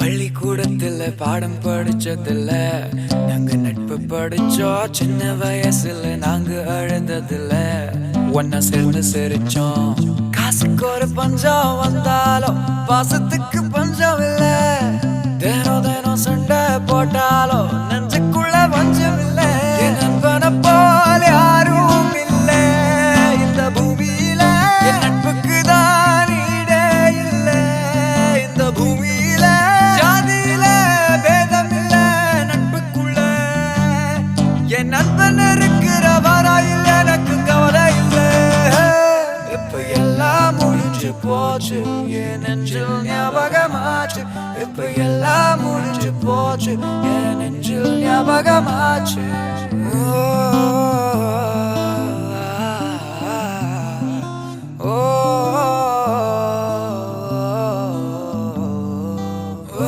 பள்ளிக்கூடத்துல பாடம் படிச்சதில்ல, நாங்க நட்பு படிச்சோம். சின்ன வயசுல நாங்க அழுததில்ல, ஒன்னா சேர்ந்து சிரிச்சோம். காசுக்கு ஒரு பஞ்சம் வந்தாலும் பாசத்துக்கு பஞ்சம் இல்ல. தினம் தினம் சண்டை போட்டாலும் நெஞ்சுக்குள்ள பஞ்சம் இல்ல. என் நண்பனை போல யாரும் இல்ல இந்த பூமியில. என் நட்புக்கு தான் ஈடே இல்ல இந்த பூமியில. ஜாதியில பேதம் இல்ல நட்புக்குள்ள. என் நண்பன் இருக்கிற வரையில் எனக்கு கவலை இல்ல. இப்ப எல்லாம் முடிஞ்சு போச்சு, என் நெஞ்சில் ஞாபகமாச்சு. இப்ப எல்லாம் முடிஞ்சு போச்சு, என் நெஞ்சில் ஞாபகமாச்சு.